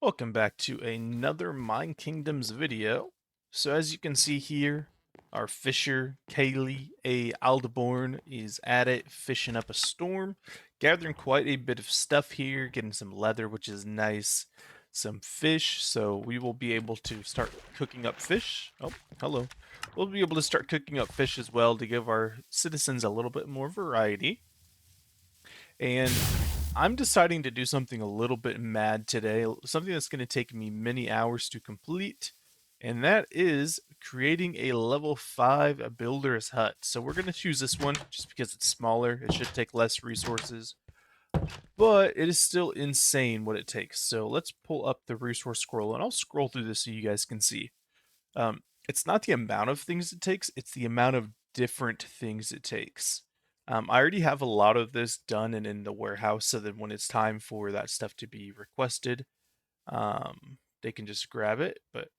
Welcome back to another Minekingdoms video. So as you can see here, our fisher, Kaylee A. Aldeborn, is at it, fishing up a storm, gathering quite a bit of stuff here, getting some leather, which is nice, some fish, so we will be able to start cooking up fish. Oh, hello. We'll be able to start cooking up fish as well to give our citizens a little bit more variety. And I'm deciding to do something a little bit mad today, something that's going to take me many hours to complete, and that is creating a level 5 builder's hut. So we're going to choose this one just because it's smaller, it should take less resources, but it is still insane what it takes. So let's pull up the resource scroll, and I'll scroll through this so you guys can see. It's not the amount of things it takes, it's the amount of different things it takes. I already have a lot of this done and in the warehouse, so that when it's time for that stuff to be requested, they can just grab it. But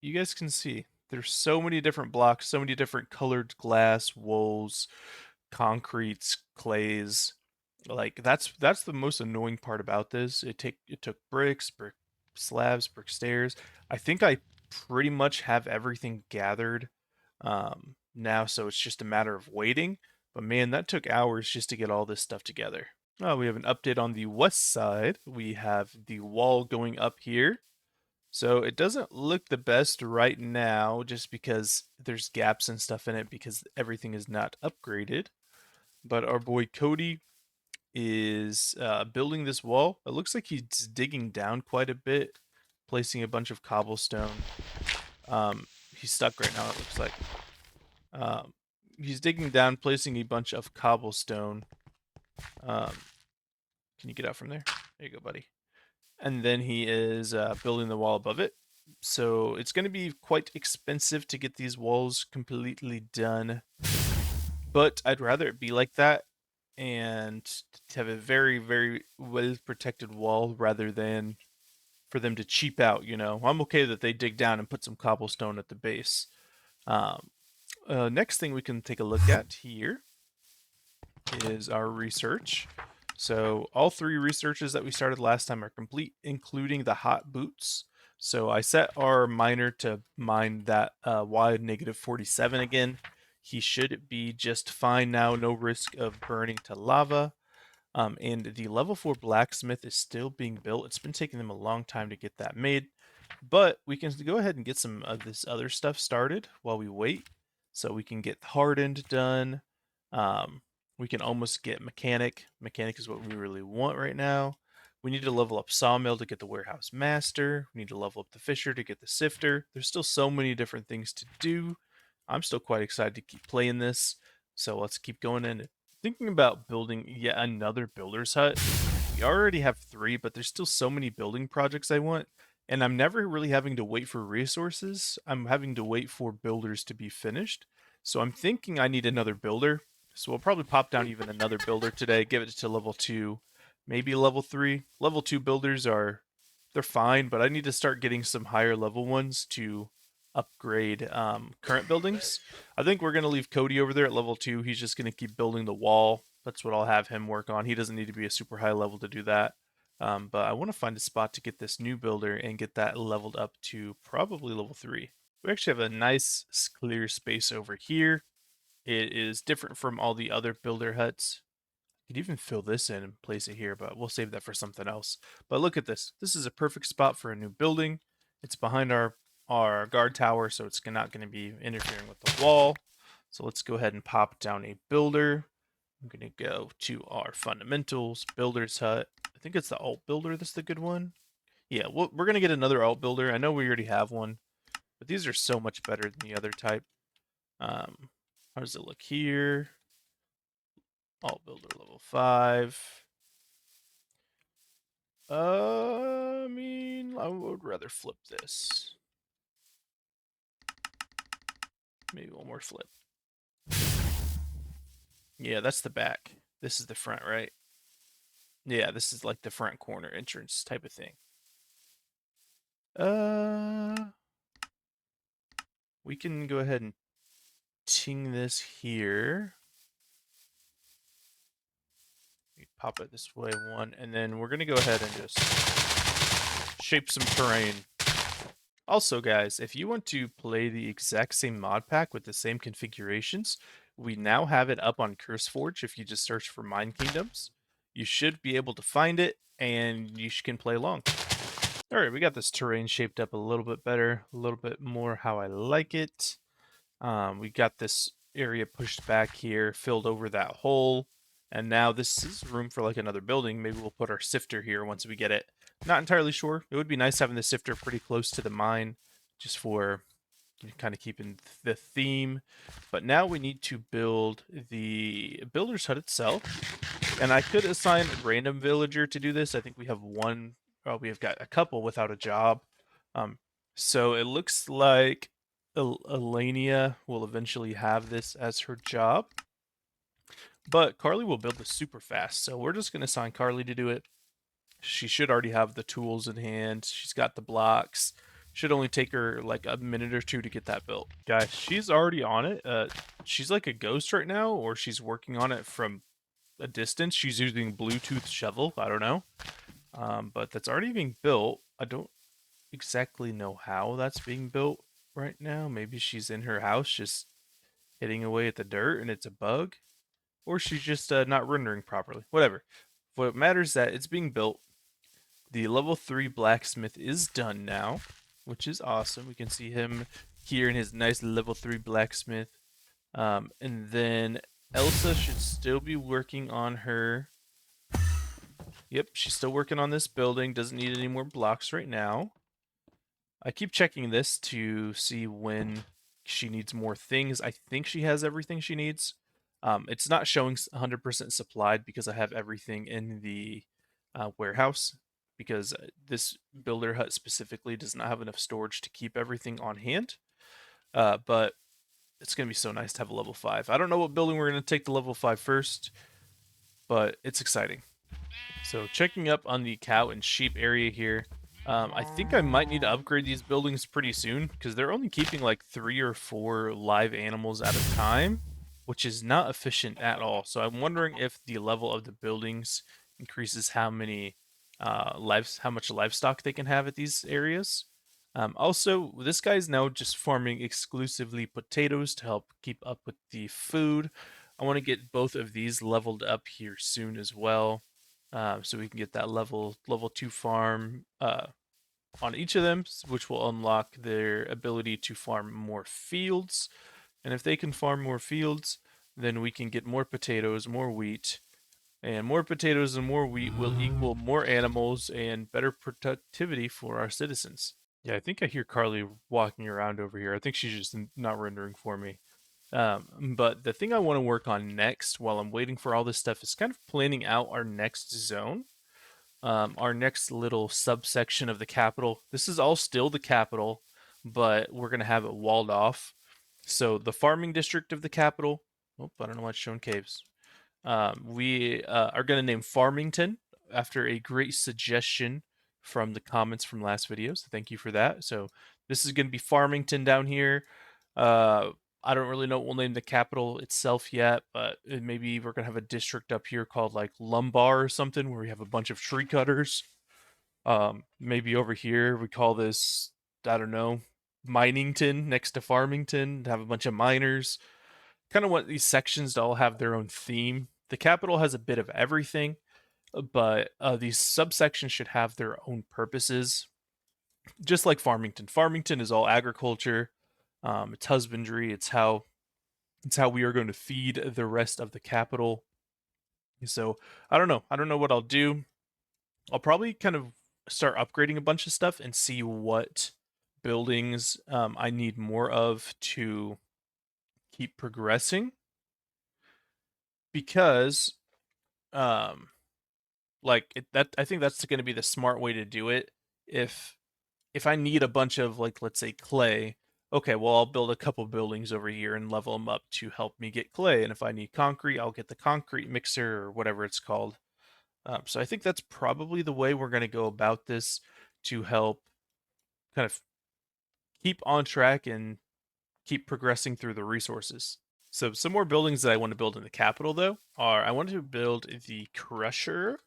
you guys can see there's so many different blocks, so many different colored glass, wools, concretes, clays. Like that's the most annoying part about this. It took bricks, brick slabs, brick stairs. I think I pretty much have everything gathered now, so it's just a matter of waiting. But man, that took hours just to get all this stuff together. Oh, we have an update on the west side. We have the wall going up here. So it doesn't look the best right now just because there's gaps and stuff in it because everything is not upgraded. But our boy Cody is building this wall. It looks like he's digging down quite a bit, placing a bunch of cobblestone. He's stuck right now, it looks like. Um, he's digging down, placing a bunch of cobblestone. Um, can you get out from there? There you go, buddy. And then he is building the wall above it. So it's going to be quite expensive to get these walls completely done. But I'd rather it be like that and to have a very, very well protected wall rather than for them to cheap out, you know. I'm okay that they dig down and put some cobblestone at the base. Um, Next thing we can take a look at here is our research. So all 3 researches that we started last time are complete, including the hot boots. So I set our miner to mine that wide -47 again. He should be just fine now, no risk of burning to lava. And the level 4 blacksmith is still being built. It's been taking them a long time to get that made, but we can go ahead and get some of this other stuff started while we wait. So we can get hardened done. Um, we can almost get mechanic. Mechanic is what we really want right now. We need to level up sawmill to get the warehouse master. We need to level up the fisher to get the sifter. There's still so many different things to do. I'm still quite excited to keep playing this. So let's keep going in. Thinking about building yet another builder's hut. We already have 3, but there's still so many building projects I want. And I'm never really having to wait for resources. I'm having to wait for builders to be finished. So I'm thinking I need another builder. So we'll probably pop down even another builder today, give it to level 2, maybe level 3. Level 2 builders they're fine, but I need to start getting some higher level ones to upgrade current buildings. I think we're going to leave Cody over there at level 2. He's just going to keep building the wall. That's what I'll have him work on. He doesn't need to be a super high level to do that. But I want to find a spot to get this new builder and get that leveled up to probably level 3. We actually have a nice clear space over here. It is different from all the other builder huts. You could even fill this in and place it here, but we'll save that for something else. But look at this. This is a perfect spot for a new building. It's behind our guard tower, so it's not going to be interfering with the wall. So let's go ahead and pop down a builder. I'm going to go to our fundamentals, builder's hut. I think it's the alt builder that's the good one. Yeah, we're going to get another alt builder. I know we already have one, but these are so much better than the other type. How does it look here? Alt builder level 5. I mean, I would rather flip this. Maybe one more flip. Yeah, that's the back. This is the front, right? Yeah, this is like the front corner entrance type of thing. We can go ahead and ting this here. We pop it this way one, and then we're gonna go ahead and just shape some terrain. Also, guys, if you want to play the exact same mod pack with the same configurations, we now have it up on CurseForge. If you just search for Minekingdoms, you should be able to find it, and you can play along. All right, we got this terrain shaped up a little bit better, a little bit more how I like it. We got this area pushed back here, filled over that hole, and now this is room for like another building. Maybe we'll put our sifter here once we get it. Not entirely sure. It would be nice having the sifter pretty close to the mine, just for kind of keeping the theme. But now we need to build the builder's hut itself, and I could assign a random villager to do this. I think we have one. Oh, we have got a couple without a job. So it looks like Elenia will eventually have this as her job. But Carly will build this super fast, so we're just going to assign Carly to do it. She should already have the tools in hand. She's got the blocks. Should only take her like a minute or two to get that built. Guys, she's already on it. She's like a ghost right now, or she's working on it from a distance. She's using Bluetooth shovel. I don't know. But that's already being built. I don't exactly know how that's being built right now. Maybe she's in her house just hitting away at the dirt and it's a bug, or she's just not rendering properly. Whatever. What matters is that it's being built. The level 3 blacksmith is done now, which is awesome. We can see him here in his nice level 3 blacksmith. And then Elsa should still be working on her. Yep, she's still working on this building. Doesn't need any more blocks right now. I keep checking this to see when she needs more things. I think she has everything she needs. It's not showing 100% supplied because I have everything in the warehouse, because this builder hut specifically does not have enough storage to keep everything on hand. But it's going to be so nice to have a level 5. I don't know what building we're going to take to level 5 first, but it's exciting. So checking up on the cow and sheep area here. I think I might need to upgrade these buildings pretty soon, because they're only keeping like 3 or 4 live animals at a time, which is not efficient at all. So I'm wondering if the level of the buildings increases how many how much livestock they can have at these areas. Also, this guy's now just farming exclusively potatoes to help keep up with the food. I want to get both of these leveled up here soon as well. So we can get that level 2 farm on each of them, which will unlock their ability to farm more fields. And if they can farm more fields, then we can get more potatoes, more wheat, and more potatoes and more wheat will equal more animals and better productivity for our citizens. Yeah, I think I hear Carly walking around over here. I think she's just not rendering for me. But the thing I want to work on next while I'm waiting for all this stuff is kind of planning out our next zone, our next little subsection of the capital. This is all still the capital, but we're going to have it walled off. So the farming district of the capital, oh, I don't know why it's showing caves. We are going to name Farmington after a great suggestion from the comments from last video. So thank you for that. So this is going to be Farmington down here. I don't really know what we'll name the capital itself yet, but maybe we're gonna have a district up here called like Lumbar or something, where we have a bunch of tree cutters. Maybe over here we call this, I don't know, Minington next to Farmington to have a bunch of miners. Kind of want these sections to all have their own theme. The capital has a bit of everything, but these subsections should have their own purposes, just like Farmington. Farmington is all agriculture. It's husbandry. It's how we are going to feed the rest of the capital. So I don't know. I don't know what I'll do. I'll probably kind of start upgrading a bunch of stuff and see what buildings I need more of to keep progressing. Because that I think that's going to be the smart way to do it. If I need a bunch of, like, let's say clay, okay, well, I'll build a couple buildings over here and level them up to help me get clay. And if I need concrete, I'll get the concrete mixer or whatever it's called. So I think that's probably the way we're going to go about this to help kind of keep on track and keep progressing through the resources. So some more buildings that I want to build in the capital, though, are I want to build the crusher.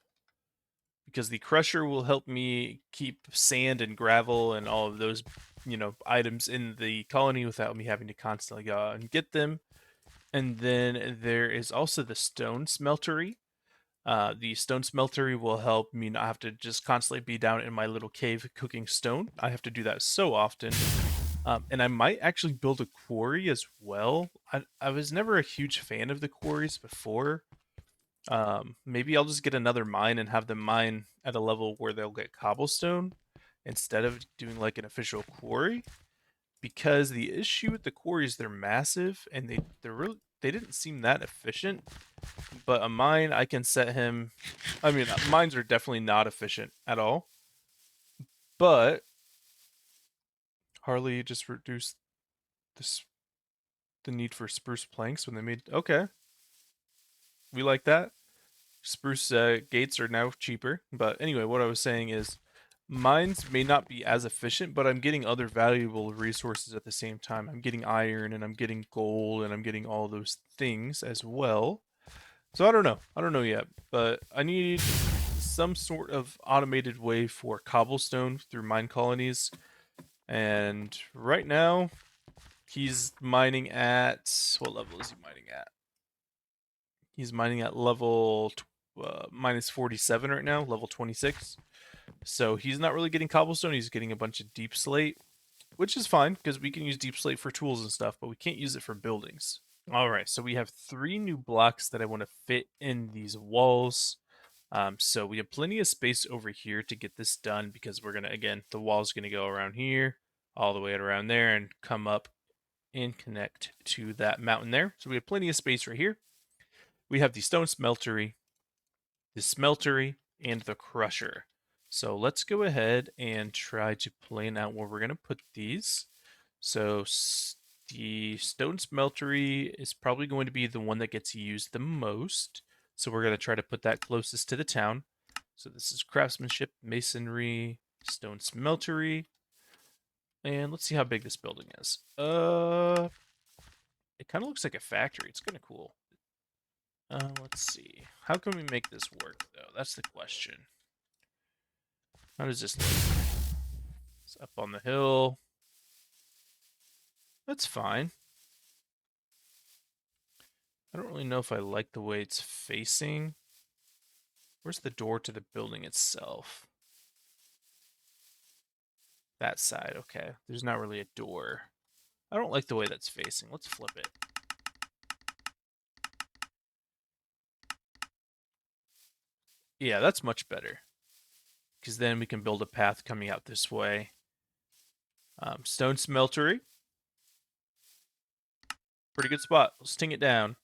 because the crusher will help me keep sand and gravel and all of those, items in the colony without me having to constantly go out and get them. And then there is also the stone smeltery. The stone smeltery will help me not have to just constantly be down in my little cave cooking stone. I have to do that so often. And I might actually build a quarry as well. I was never a huge fan of the quarries before. Maybe I'll just get another mine and have them mine at a level where they'll get cobblestone instead of doing like an official quarry. Because the issue with the quarries, they're massive and they didn't seem that efficient. But a mine, I can set him. I mean, mines are definitely not efficient at all. But Harley just reduced this the need for spruce planks when they made. Okay, we like that. Spruce gates are now cheaper. But anyway, what I was saying is mines may not be as efficient, but I'm getting other valuable resources at the same time. I'm getting iron and I'm getting gold and I'm getting all those things as well. So I don't know. I don't know yet, but I need some sort of automated way for cobblestone through mine colonies. And right now, he's mining at what level is he mining at? He's mining at level minus 47 right now, level 26. So he's not really getting cobblestone. He's getting a bunch of deep slate, which is fine because we can use deep slate for tools and stuff, but we can't use it for buildings. All right, so we have 3 new blocks that I want to fit in these walls. So we have plenty of space over here to get this done because we're gonna, again, the wall's gonna go around here, all the way around there, and come up and connect to that mountain there. So we have plenty of space right here. We have the stone smeltery, the smeltery, and the crusher. So let's go ahead and try to plan out where we're gonna put these. So the stone smeltery is probably going to be the one that gets used the most. So we're going to try to put that closest to the town. So this is craftsmanship, masonry, stone smeltery. And let's see how big this building is. It kind of looks like a factory. It's kind of cool. Let's see. How can we make this work, though? That's the question. How does this look? It's up on the hill. That's fine. I don't really know if I like the way it's facing. Where's the door to the building itself? That side, okay. There's not really a door. I don't like the way that's facing. Let's flip it. Yeah, that's much better. Because then we can build a path coming out this way. Stone smeltery. Pretty good spot. Let's ting it down.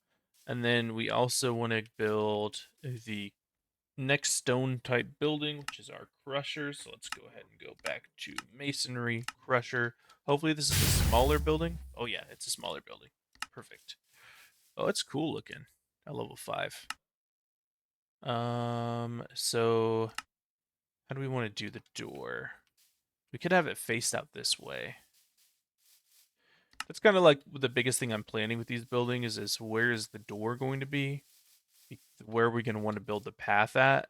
And then we also want to build the next stone type building, which is our crusher. So let's go ahead and go back to masonry, crusher. Hopefully this is a smaller building. Oh yeah, it's a smaller building. Perfect. Oh, it's cool looking at level 5. So how do we want to do the door? We could have it faced out this way. That's kind of like the biggest thing I'm planning with these buildings is where is the door going to be? Where are we going to want to build the path at?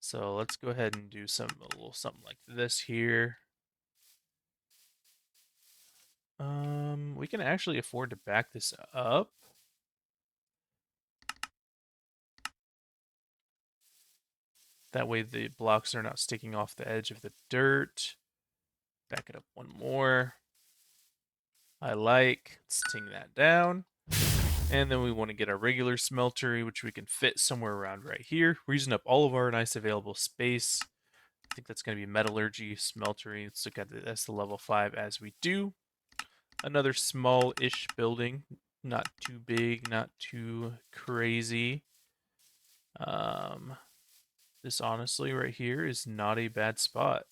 So let's go ahead and do a little something like this here. We can actually afford to back this up. That way the blocks are not sticking off the edge of the dirt. Back it up one more. I like. Let's ting that down. And then we want to get our regular smeltery, which we can fit somewhere around right here. We're using up all of our nice available space. I think that's going to be metallurgy, smeltery. Let's look at that's the level 5 as we do. Another small-ish building. Not too big, not too crazy. This honestly right here is not a bad spot.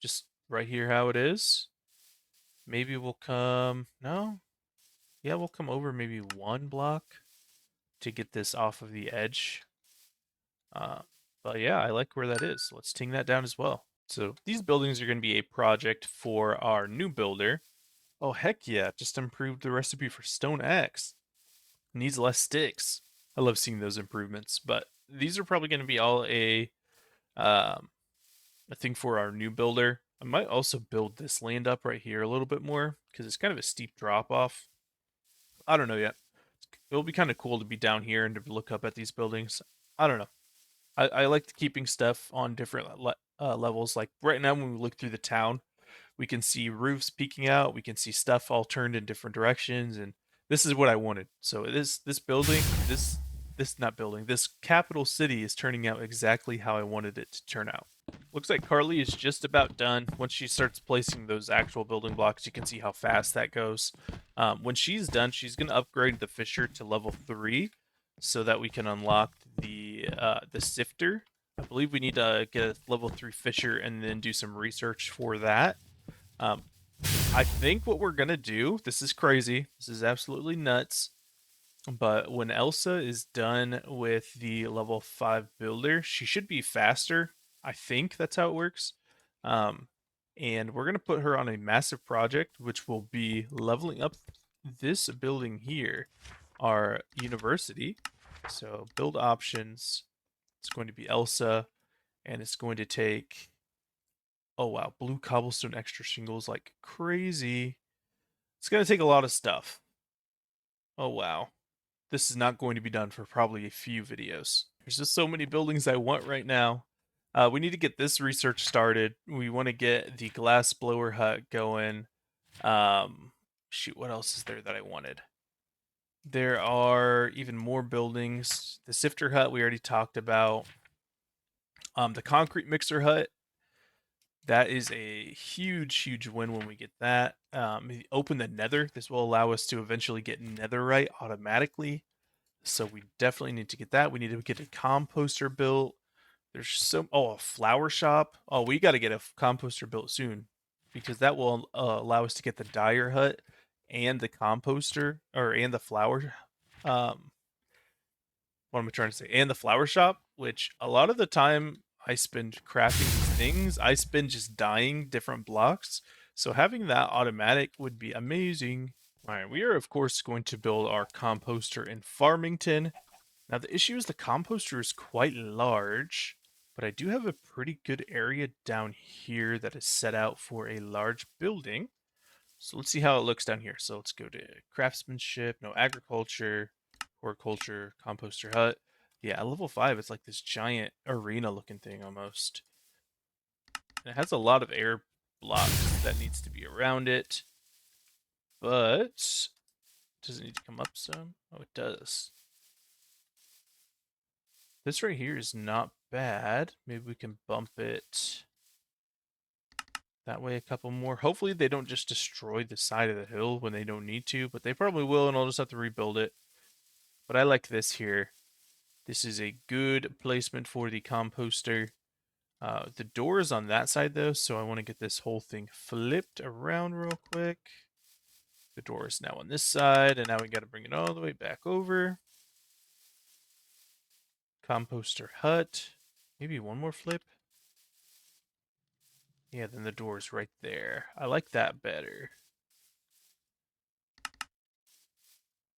Just right here how it is. Maybe we'll come, no? Yeah, we'll come over maybe 1 block to get this off of the edge. But yeah, I like where that is. Let's ting that down as well. So these buildings are going to be a project for our new builder. Oh, heck yeah, just improved the recipe for stone axe. Needs less sticks. I love seeing those improvements, but these are probably going to be all um, a thing for our new builder. I might also build this land up right here a little bit more because it's kind of a steep drop off. I don't know yet. It'll be kind of cool to be down here and to look up at these buildings. I don't know. I like keeping stuff on different levels. Like right now, when we look through the town, we can see roofs peeking out. We can see stuff all turned in different directions, and this is what I wanted. So this building, this not building, this capital city is turning out exactly how I wanted it to turn out. Looks like Carly is just about done. Once she starts placing those actual building blocks, you can see how fast that goes. When she's done, she's going to upgrade the Fisher to level 3 so that we can unlock the Sifter. I believe we need to get a level 3 Fisher and then do some research for that. Um, I think what we're going to do, this is crazy, this is absolutely nuts, but when Elsa is done with the level 5 builder, she should be faster. I think that's how it works. Um, and we're going to put her on a massive project, which will be leveling up this building here, our university. So build options. It's going to be Elsa, and it's going to take, oh wow, blue cobblestone extra shingles like crazy. It's going to take a lot of stuff. Oh wow. This is not going to be done for probably a few videos. There's just so many buildings I want right now. We need to get this research started. We want to get the glass blower hut going. Shoot, what else is there that I wanted? There are even more buildings. The sifter hut we already talked about. The concrete mixer hut. That is a huge, huge win when we get that. Open the nether. This will allow us to eventually get netherite automatically. So we definitely need to get that. We need to get a composter built. There's a flower shop. Oh, we got to get a composter built soon because that will allow us to get the dyer hut and the composter and the flower. Um, what am I trying to say? And the flower shop, which a lot of the time I spend crafting these things, I spend just dyeing different blocks. So having that automatic would be amazing. All right, we are of course going to build our composter in Farmington. Now the issue is the composter is quite large, but I do have a pretty good area down here that is set out for a large building. So let's see how it looks down here. So let's go to craftsmanship, no agriculture, horticulture, composter hut. Yeah, at level 5, it's like this giant arena looking thing almost. And it has a lot of air blocks that needs to be around it. But does it need to come up some? Oh, it does. This right here is not bad. Maybe we can bump it that way a couple more. Hopefully they don't just destroy the side of the hill when they don't need to, but they probably will, and I'll just have to rebuild it. But I like this here. This is a good placement for the composter. The door is on that side though, so I want to get this whole thing flipped around real quick. The door is now on this side, and now we got to bring it all the way back over. Composter hut. Maybe one more flip. Yeah, then the door's right there. I like that better.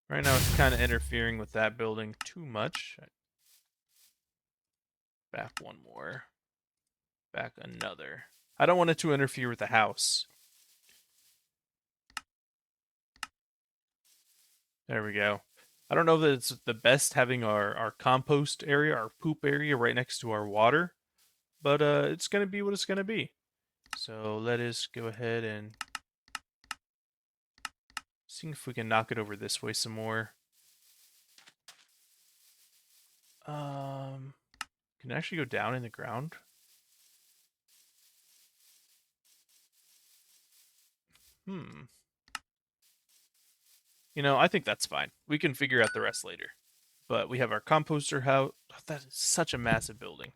Right now it's kind of interfering with that building too much. Back one more. Back another. I don't want it to interfere with the house. There we go. I don't know that it's the best having our compost area, our poop area right next to our water, but it's going to be what it's going to be. So let us go ahead and see if we can knock it over this way some more. Can it actually go down in the ground? Hmm. You know, I think that's fine. We can figure out the rest later. But we have our composter house. Oh, that is such a massive building.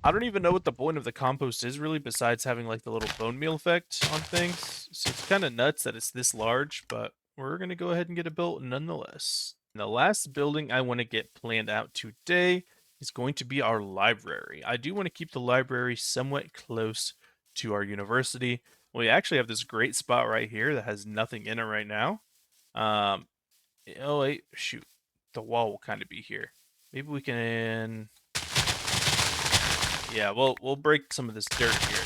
I don't even know what the point of the compost is really, besides having like the little bone meal effect on things. So it's kind of nuts that it's this large, but we're going to go ahead and get it built nonetheless. And the last building I want to get planned out today is going to be our library. I do want to keep the library somewhat close to our university. We actually have this great spot right here that has nothing in it right now. Oh wait, shoot. The wall will kind of be here. Maybe we can... Yeah, we'll break some of this dirt here.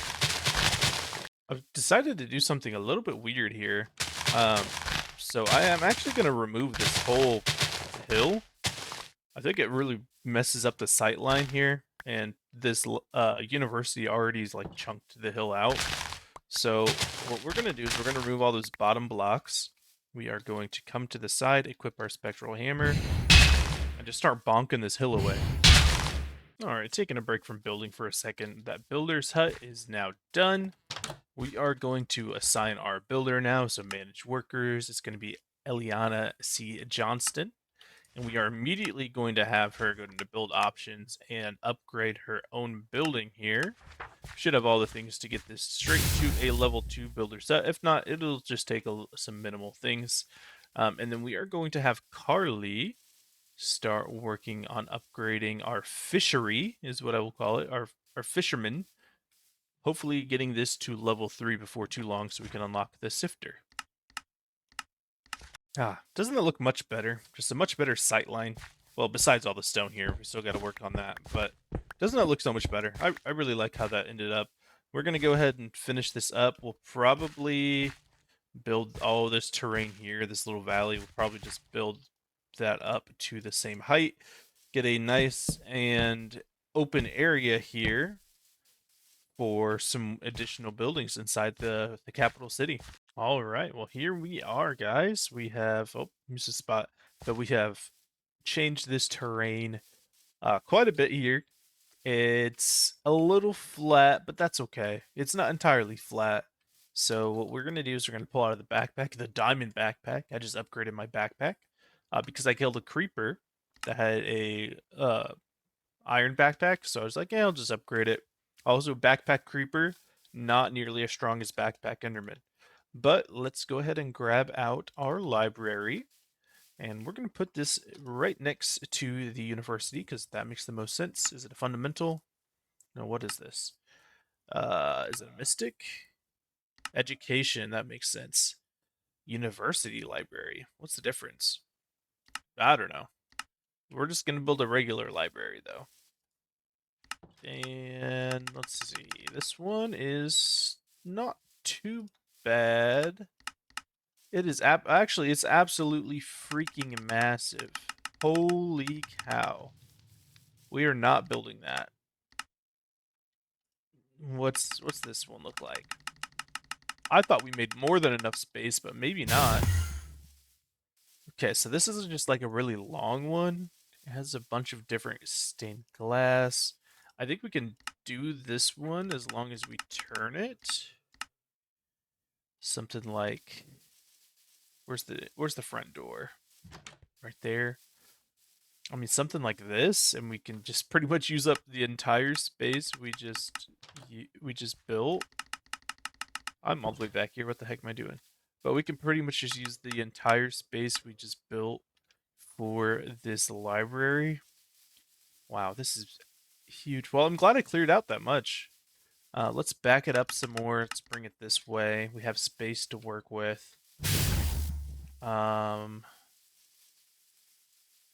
I've decided to do something a little bit weird here. Um, so I am actually going to remove this whole hill. I think it really messes up the sight line here, and this university already is like chunked the hill out. So what we're going to do is we're going to remove all those bottom blocks. We are going to come to the side, equip our spectral hammer, and just start bonking this hill away. Alright, taking a break from building for a second. That builder's hut is now done. We are going to assign our builder now, so manage workers. It's going to be Eliana C. Johnston. And we are immediately going to have her go into build options and upgrade her own building here. Should have all the things to get this straight to a level 2 builder set. If not, it'll just take some minimal things. And then we are going to have Carly start working on upgrading our fishery, is what I will call it, our fisherman. Hopefully getting this to level 3 before too long so we can unlock the sifter. Doesn't it look much better? Just a much better sight line. Well, besides all the stone here, we still got to work on that, but doesn't it look so much better? I really like how that ended up. We're going to go ahead and finish this up. We'll probably build all this terrain here, this little valley. We'll probably just build that up to the same height. Get a nice and open area here for some additional buildings inside the capital city. All right, well, here we are, guys. We have, oh, here's a spot, but we have changed this terrain quite a bit here. It's a little flat, but that's okay. It's not entirely flat. So what we're going to do is we're going to pull out of the backpack, the diamond backpack. I just upgraded my backpack because I killed a creeper that had a iron backpack. So I was like, yeah, I'll just upgrade it. Also, backpack creeper, not nearly as strong as backpack enderman. But let's go ahead and grab out our library. And we're going to put this right next to the university because that makes the most sense. Is it a fundamental? No, what is this? Is it a mystic? Education, that makes sense. University library. What's the difference? I don't know. We're just going to build a regular library though. And let's see. This one is not too bad. It is actually it's absolutely freaking massive. Holy cow. We are not building that. What's this one look like? I thought we made more than enough space, but maybe not. Okay, so this isn't just like a really long one. It has a bunch of different stained glass. I think we can do this one as long as we turn it. Something like, where's the front door? Right there. I mean, something like this, and we can just pretty much use up the entire space we just built. I'm all the way back here. What the heck am I doing? But we can pretty much just use the entire space we just built for this library. Wow, this is huge. Well, I'm glad I cleared out that much. Let's back it up some more. Let's bring it this way. We have space to work with. I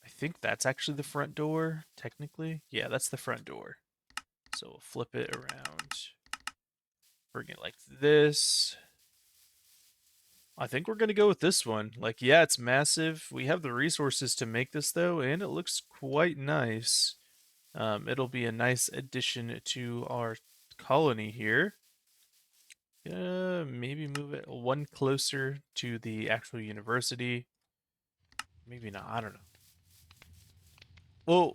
think that's actually the front door, technically. Yeah, that's the front door. So we'll flip it around. Bring it like this. I think we're going to go with this one. Like, yeah, it's massive. We have the resources to make this, though, and it looks quite nice. It'll be a nice addition to our colony here. Maybe move it one closer to the actual university. Maybe not. I don't know.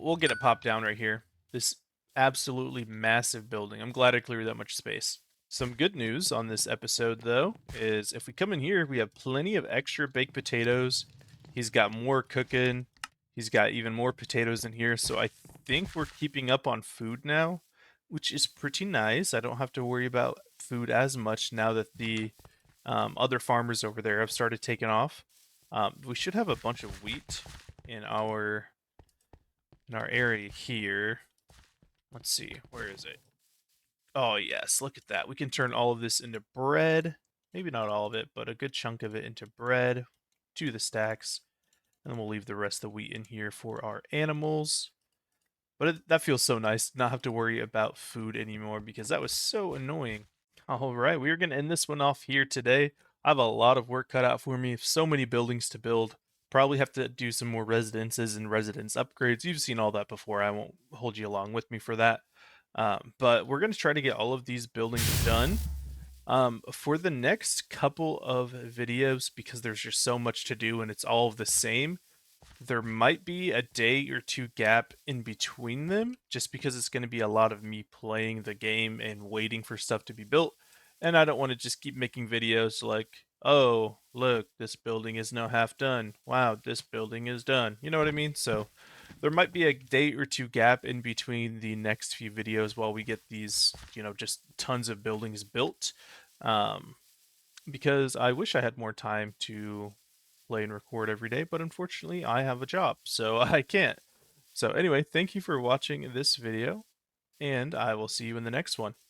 We'll get it popped down right here. This absolutely massive building. I'm glad I cleared that much space. Some good news on this episode, though, is if we come in here, we have plenty of extra baked potatoes. He's got more cooking. He's got even more potatoes in here. So I think we're keeping up on food now, which is pretty nice. I don't have to worry about food as much now that the other farmers over there have started taking off. We should have a bunch of wheat in our area here. Let's see, where is it? Oh yes, look at that. We can turn all of this into bread. Maybe not all of it, but a good chunk of it into bread. To the stacks. And then we'll leave the rest of the wheat in here for our animals. But that feels so nice to not have to worry about food anymore because that was so annoying. All right, we are going to end this one off here today. I have a lot of work cut out for me, so many buildings to build. Probably have to do some more residences and residence upgrades. You've seen all that before. I won't hold you along with me for that. But we're going to try to get all of these buildings done. For the next couple of videos, because there's just so much to do and it's all the same, there might be a day or two gap in between them, just because it's going to be a lot of me playing the game and waiting for stuff to be built. And I don't want to just keep making videos like, oh, look, this building is now half done. Wow, this building is done. You know what I mean? So there might be a day or two gap in between the next few videos while we get these, just tons of buildings built. Um, because I wish I had more time to play and record every day, but unfortunately I have a job, so I can't. So anyway, thank you for watching this video, and I will see you in the next one.